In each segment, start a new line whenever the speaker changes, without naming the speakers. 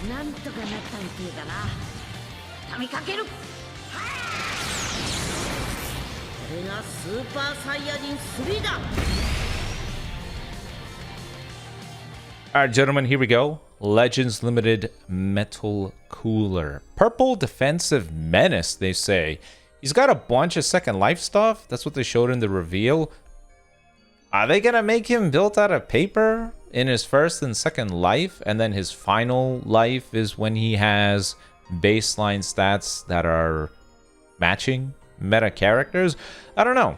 なんとかなったみてえだな。畳みかける。これがスーパーサイヤ人3だ。
Alright, gentlemen, here we go. Legends Limited Metal Cooler. Purple Defensive Menace, they say. He's got a bunch of second life stuff. That's what they showed in the reveal. Are they gonna make him built out of paper in his first and second life? And then his final life is when he has baseline stats that are matching meta characters? I don't know.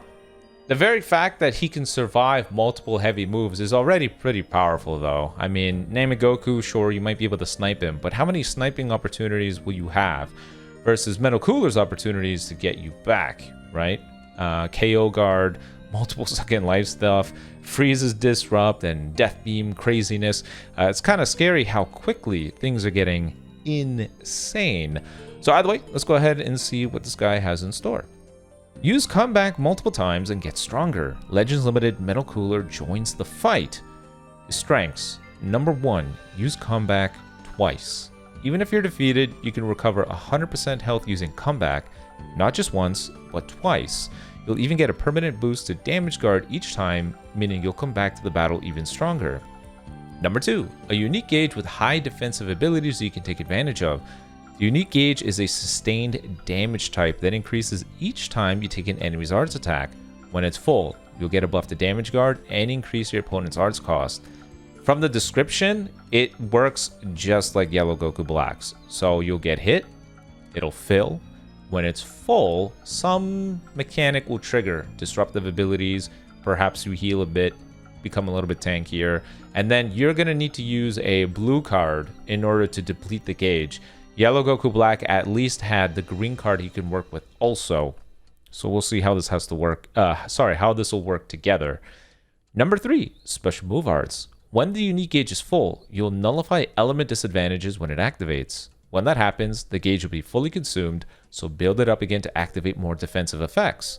The very fact that he can survive multiple heavy moves is already pretty powerful, though. I mean, name it Goku, sure, you might be able to snipe him, but how many sniping opportunities will you have versus Metal Cooler's opportunities to get you back, right? KO guard, multiple second life stuff, freezes disrupt, and death beam craziness. It's kind of scary how quickly things are getting insane. So either way, let's go ahead and see what this guy has in store. Use comeback multiple times and get stronger. Legends Limited Metal Cooler joins the fight. His strengths. Number 1, use comeback twice. Even if you're defeated, you can recover 100% health using comeback, not just once, but twice. You'll even get a permanent boost to damage guard each time, meaning you'll come back to the battle even stronger. Number 2, a unique gauge with high defensive abilities you can take advantage of. The unique gauge is a sustained damage type that increases each time you take an enemy's arts attack. When it's full, you'll get a buff to damage guard and increase your opponent's arts cost. From the description, it works just like Yellow Goku Black's. So you'll get hit, it'll fill. When it's full, some mechanic will trigger disruptive abilities, perhaps you heal a bit, become a little bit tankier, and then you're going to need to use a blue card in order to deplete the gauge. Yellow Goku Black at least had the green card he can work with also. So we'll see how this has to work. How this will work together. Number 3, special move arts. When the unique gauge is full, you'll nullify element disadvantages when it activates. When that happens, the gauge will be fully consumed, so build it up again to activate more defensive effects.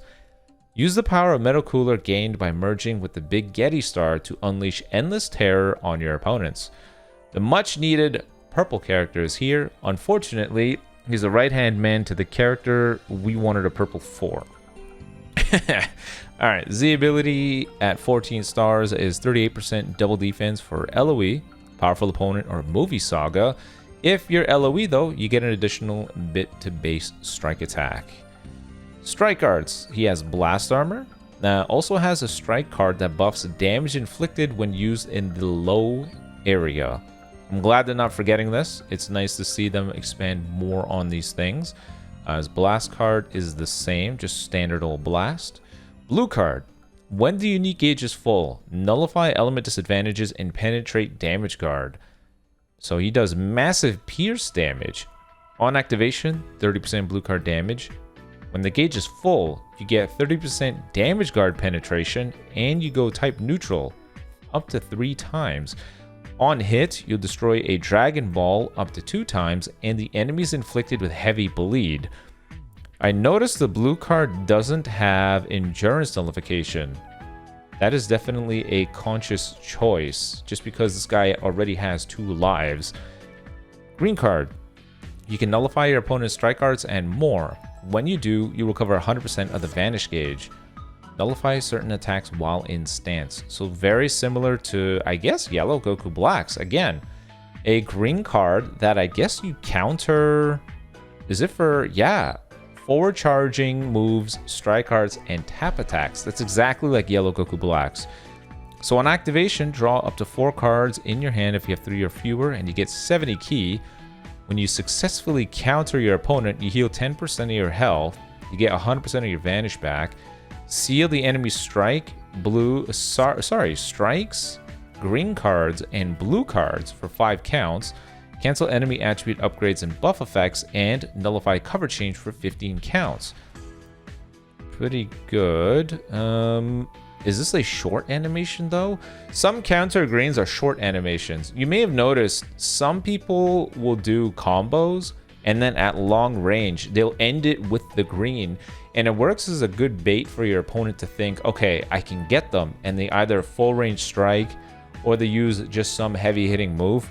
Use the power of Metal Cooler gained by merging with the Big Getty Star to unleash endless terror on your opponents. The much needed purple character is here. Unfortunately, he's a right-hand man to the character we wanted a purple for. Alright, Z ability at 14 stars is 38% double defense for LOE, powerful opponent, or movie saga. If you're LOE though, you get an additional bit to base strike attack. Strike cards, he has blast armor. Also has a strike card that buffs damage inflicted when used in the low area. I'm glad they're not forgetting this. It's nice to see them expand more on these things. His blast card is the same, just standard old blast. Blue card. When the unique gauge is full, nullify element disadvantages and penetrate damage guard. So he does massive pierce damage. On activation, 30% blue card damage. When the gauge is full, you get 30% damage guard penetration and you go type neutral up to 3 times. On hit, you'll destroy a Dragon Ball up to 2 times, and the enemy is inflicted with heavy bleed. I noticed the blue card doesn't have endurance nullification. That is definitely a conscious choice, just because this guy already has 2 lives. Green card. You can nullify your opponent's strike cards and more. When you do, you recover 100% of the vanish gauge. Nullify certain attacks while in stance. So very similar to, I guess, Yellow Goku Black's. Again, a green card that I guess you counter... Is it for... Yeah. Forward charging moves, strike cards, and tap attacks. That's exactly like Yellow Goku Black's. So on activation, draw up to 4 cards in your hand if you have 3 or fewer, and you get 70 ki. When you successfully counter your opponent, you heal 10% of your health. You get 100% of your vanish back. Seal the enemy strikes, green cards, and blue cards for 5 counts. Cancel enemy attribute upgrades and buff effects, and nullify cover change for 15 counts. Pretty good. Is this a short animation though? Some counter greens are short animations. You may have noticed some people will do combos and then at long range, they'll end it with the green. And it works as a good bait for your opponent to think, okay, I can get them. And they either full range strike or they use just some heavy hitting move.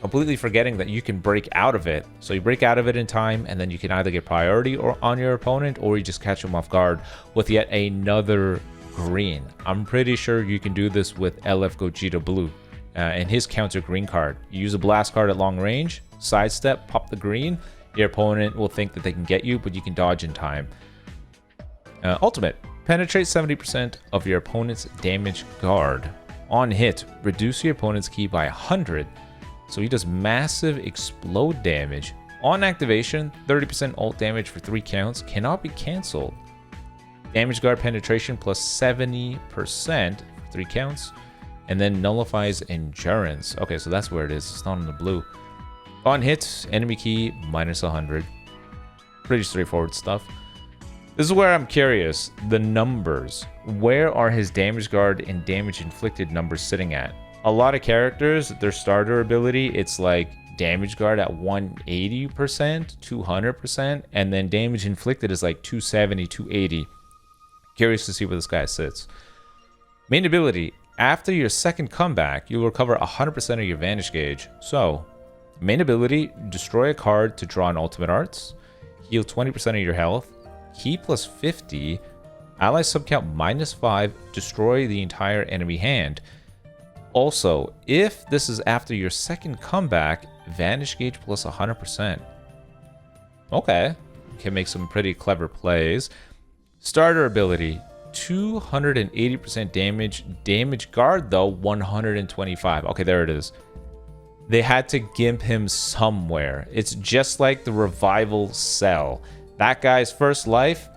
completely forgetting that you can break out of it. So you break out of it in time, and then you can either get priority or on your opponent, or you just catch them off guard with yet another green. I'm pretty sure you can do this with LF Gogeta Blue and his counter green card. You use a blast card at long range, sidestep, pop the green. Your opponent will think that they can get you, but you can dodge in time. Ultimate. Penetrate 70% of your opponent's damage guard. On hit, reduce your opponent's ki by 100. So he does massive explode damage. On activation, 30% ult damage for 3 counts cannot be cancelled. Damage guard penetration plus 70% for 3 counts. And then nullifies endurance. Okay, so that's where it is. It's not in the blue. On hit, enemy ki minus 100. Pretty straightforward stuff. This is where I'm curious. The numbers. Where are his damage guard and damage inflicted numbers sitting at? A lot of characters, their starter ability, it's like damage guard at 180%, 200%, and then damage inflicted is like 270, 280. Curious to see where this guy sits. Main ability. After your second comeback, you'll recover 100% of your Vanish gauge. So, main ability, destroy a card to draw an ultimate arts, heal 20% of your health, ki plus 50, ally subcount minus 5, destroy the entire enemy hand. Also, if this is after your second comeback, Vanish gauge plus 100%. Okay, can make some pretty clever plays. Starter ability, 280% damage guard though 125. Okay, there it is. They had to gimp him somewhere. It's just like the revival cell. That guy's first life,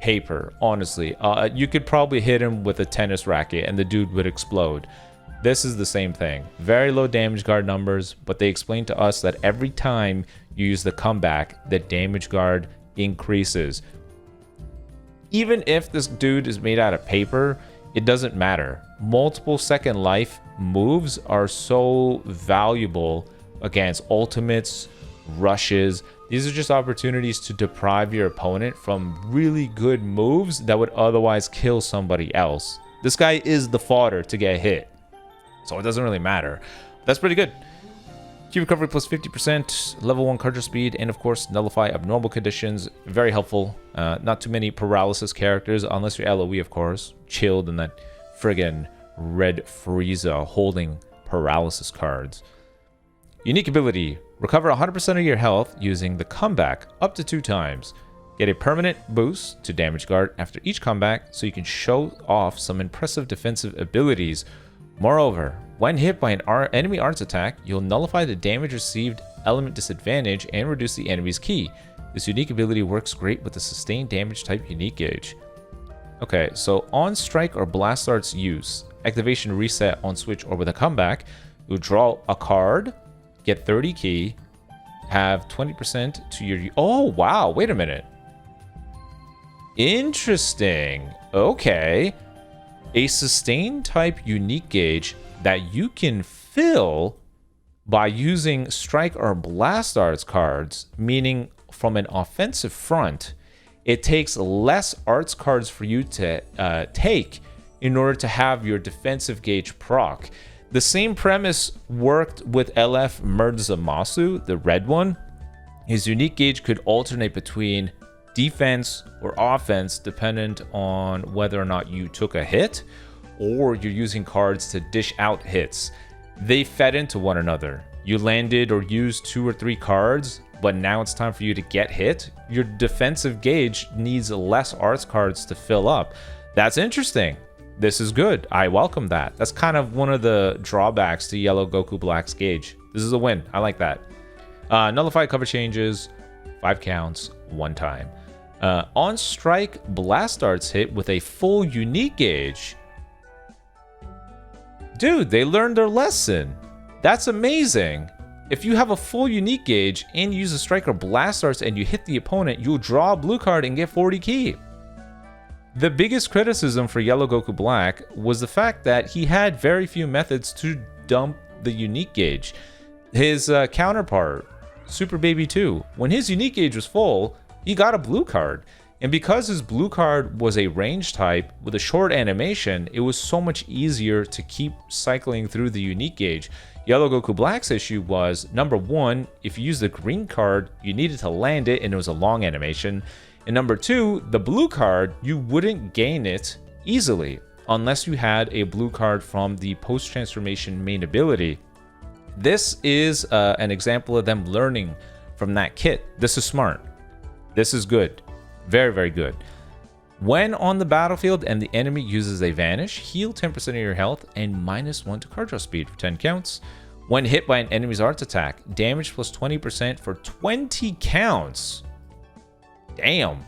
paper, honestly. You could probably hit him with a tennis racket and the dude would explode. This is the same thing. Very low damage guard numbers, but they explain to us that every time you use the comeback, the damage guard increases. Even if this dude is made out of paper, it doesn't matter. Multiple second life moves are so valuable against ultimates, rushes. These are just opportunities to deprive your opponent from really good moves that would otherwise kill somebody else. This guy is the fodder to get hit, so it doesn't really matter. That's pretty good. Ki recovery plus 50%, level 1 card speed, and of course nullify abnormal conditions. Very helpful. Not too many paralysis characters, unless you're LOE, of course. Chilled in that friggin' red Frieza holding paralysis cards. Unique ability. Recover 100% of your health using the comeback up to 2 times. Get a permanent boost to damage guard after each comeback so you can show off some impressive defensive abilities. Moreover, when hit by an enemy arts attack, you'll nullify the damage received element disadvantage and reduce the enemy's ki. This unique ability works great with the sustained damage type unique gauge. Okay, so on strike or blast arts use, activation reset on switch or with a comeback, you'll draw a card, get 30 ki, have 20% to your... Oh, wow, wait a minute. Interesting. Okay. A sustain type unique gauge that you can fill by using strike or blast arts cards, meaning from an offensive front, it takes less arts cards for you to take in order to have your defensive gauge proc. The same premise worked with LF Murdzamasu, the red one. His unique gauge could alternate between defense or offense dependent on whether or not you took a hit or you're using cards to dish out hits. They fed into one another. You landed or used 2 or 3 cards, but now it's time for you to get hit. Your defensive gauge needs less arts cards to fill up. That's interesting. This is good. I welcome that. That's kind of one of the drawbacks to Yellow Goku Black's gauge. This is a win. I like that. Nullify cover changes, 5 counts, 1 time. On strike, blast arts hit with a full unique gauge. Dude, they learned their lesson. That's amazing. If you have a full unique gauge and you use a strike or blast arts and you hit the opponent, you'll draw a blue card and get 40 ki. The biggest criticism for Yellow Goku Black was the fact that he had very few methods to dump the unique gauge. His counterpart, Super Baby 2, when his unique gauge was full, he got a blue card. And because his blue card was a range type with a short animation, it was so much easier to keep cycling through the unique gauge. Yellow Goku Black's issue was, number one, if you use the green card, you needed to land it and it was a long animation. And number two, the blue card, you wouldn't gain it easily unless you had a blue card from the post-transformation main ability. This is an example of them learning from that kit. This is smart. This is good. Very, very good. When on the battlefield and the enemy uses a vanish, heal 10% of your health and -1 to card draw speed for 10 counts. When hit by an enemy's arts attack, damage plus 20% for 20 counts. Damn.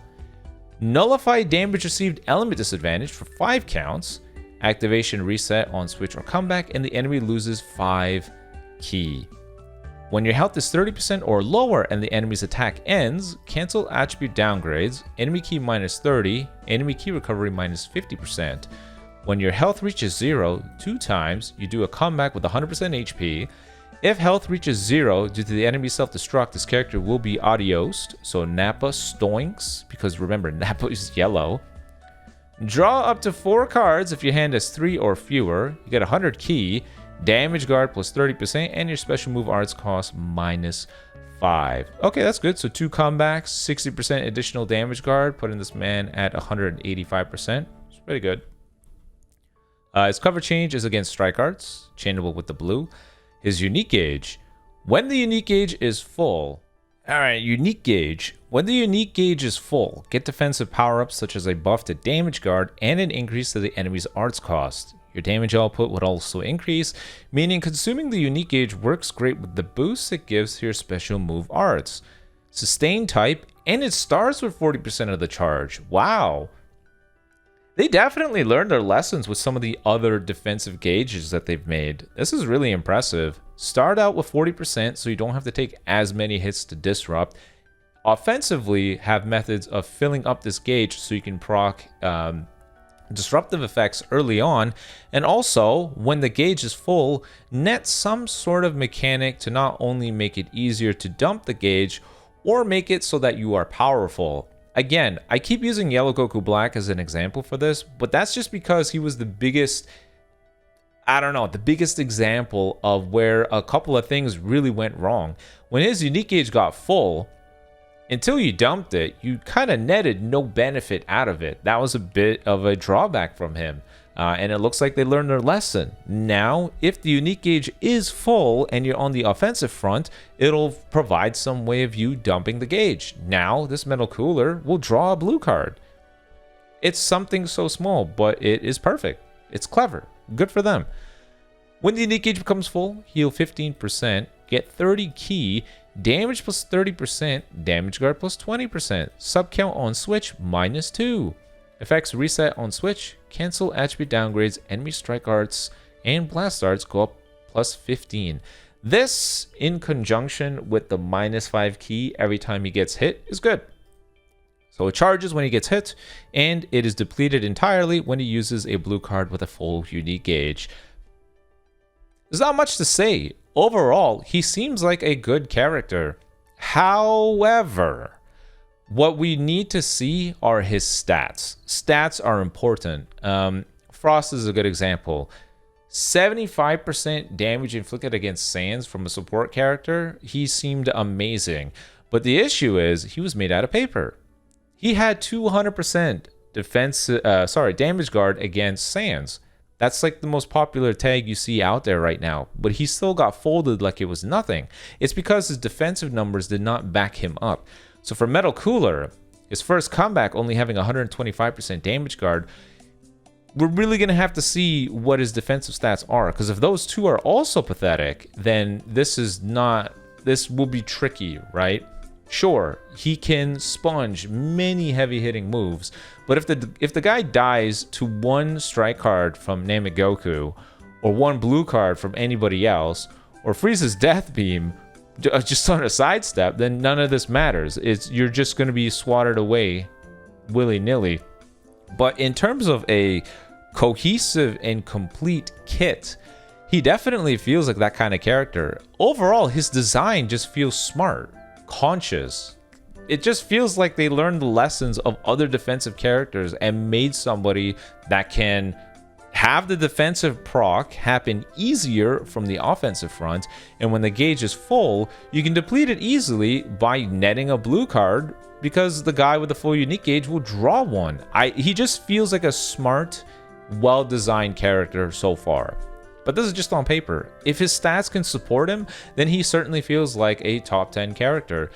Nullify damage received element disadvantage for 5 counts. Activation reset on switch or comeback, and the enemy loses 5 ki. When your health is 30% or lower and the enemy's attack ends, cancel attribute downgrades, enemy ki -30, enemy ki recovery -50%. When your health reaches 0 2 times, you do a comeback with 100% HP. If health reaches 0 due to the enemy's self-destruct, this character will be adiosed, so Nappa stoinks, because remember, Nappa is yellow. Draw up to 4 cards if your hand has 3 or fewer. You get 100 ki. Damage guard plus 30%, and your special move arts cost -5. Okay, that's good. So 2 comebacks, 60% additional damage guard, putting this man at 185%. It's pretty good. His cover change is against strike arts, chainable with the blue. His unique gauge. When the unique gauge is full... Alright, unique gauge. When the unique gauge is full, get defensive power-ups such as a buff to damage guard and an increase to the enemy's arts cost. Your damage output would also increase, meaning consuming the unique gauge works great with the boosts it gives to your special move arts. Sustain type, and it starts with 40% of the charge. Wow! They definitely learned their lessons with some of the other defensive gauges that they've made. This is really impressive. Start out with 40% so you don't have to take as many hits to disrupt. Offensively, have methods of filling up this gauge so you can proc disruptive effects early on, and also when the gauge is full, net some sort of mechanic to not only make it easier to dump the gauge or make it so that you are powerful. Again, I keep using Yellow Goku Black as an example for this, but that's just because he was the biggest, I don't know, the biggest example of where a couple of things really went wrong. When his unique gauge got full, until you dumped it, you kind of netted no benefit out of it. That was a bit of a drawback from him. And it looks like they learned their lesson. Now, if the unique gauge is full and you're on the offensive front, it'll provide some way of you dumping the gauge. Now, this metal cooler will draw a blue card. It's something so small, but it is perfect. It's clever. Good for them. When the unique gauge becomes full, heal 15%, get 30 ki, damage plus 30%, damage guard plus 20%, sub count on switch -2. Effects reset on switch, cancel attribute downgrades, enemy strike arts and blast arts go up plus 15. This, in conjunction with the -5 ki every time he gets hit, is good. So it charges when he gets hit, and it is depleted entirely when he uses a blue card with a full unique gauge. There's not much to say. Overall, he seems like a good character. However, what we need to see are his stats. Stats are important. Frost is a good example. 75% damage inflicted against Sans from a support character. He seemed amazing. But the issue is, he was made out of paper. He had 200% damage guard against Sans. That's like the most popular tag you see out there right now, but he still got folded like it was nothing. It's because his defensive numbers did not back him up. So for Metal Cooler, his first comeback only having 125% damage guard, we're really going to have to see what his defensive stats are, because if those two are also pathetic, then this will be tricky, right? Sure, he can sponge many heavy-hitting moves, but if the guy dies to one strike card from Namigoku, or one blue card from anybody else, or Frieza's death beam just on a sidestep, then none of this matters. You're just going to be swatted away willy-nilly. But in terms of a cohesive and complete kit, he definitely feels like that kind of character. Overall, his design just feels smart, conscious. It just feels like they learned the lessons of other defensive characters and made somebody that can have the defensive proc happen easier from the offensive front, and when the gauge is full, you can deplete it easily by netting a blue card because the guy with the full unique gauge will draw one. He just feels like a smart, well-designed character so far. But this is just on paper. If his stats can support him, then he certainly feels like a top 10 character.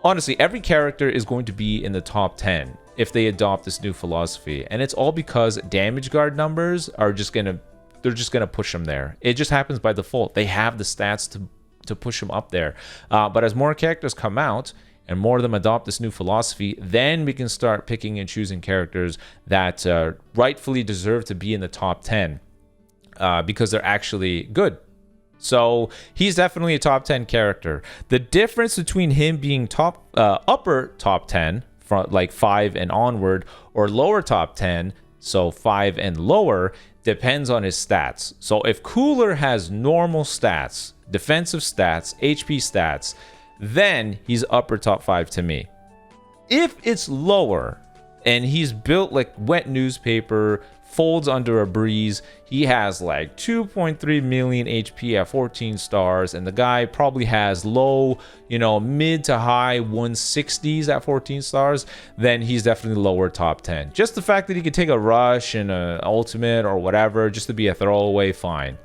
Honestly, every character is going to be in the top 10 if they adopt this new philosophy, and it's all because damage guard numbers are just gonna push them there. It just happens by default. They have the stats to push them up there. But as more characters come out and more of them adopt this new philosophy, then we can start picking and choosing characters that rightfully deserve to be in the top 10 because they're actually good. So he's definitely a top 10 character. The difference between him being upper top 10, from like 5 and onward, or lower top 10, so 5 and lower, depends on his stats. So if Cooler has normal stats, defensive stats, HP stats, then he's upper top 5 to me. If it's lower and he's built like wet newspaper, folds under a breeze, he has like 2.3 million HP at 14 stars, and the guy probably has low, mid to high 160s at 14 stars, then he's definitely lower top 10. Just the fact that he could take a rush and an ultimate or whatever just to be a throwaway, fine.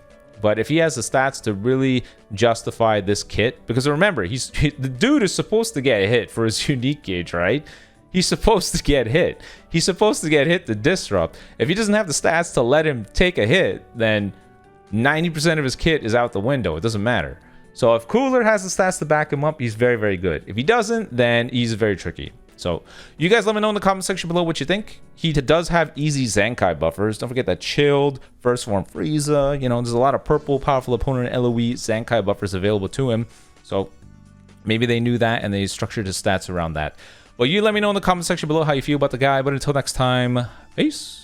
But if he has the stats to really justify this kit, because remember, the dude is supposed to get hit for his unique gauge, right? He's supposed to get hit. He's supposed to get hit to disrupt. If he doesn't have the stats to let him take a hit, then 90% of his kit is out the window. It doesn't matter. So if Cooler has the stats to back him up, he's very, very good. If he doesn't, then he's very tricky. So you guys let me know in the comment section below what you think. He does have easy Zenkai buffers. Don't forget that chilled, first form Frieza. There's a lot of purple, powerful opponent LOE Zenkai buffers available to him. So maybe they knew that and they structured his stats around that. Well, you let me know in the comment section below how you feel about the guy. But until next time, peace.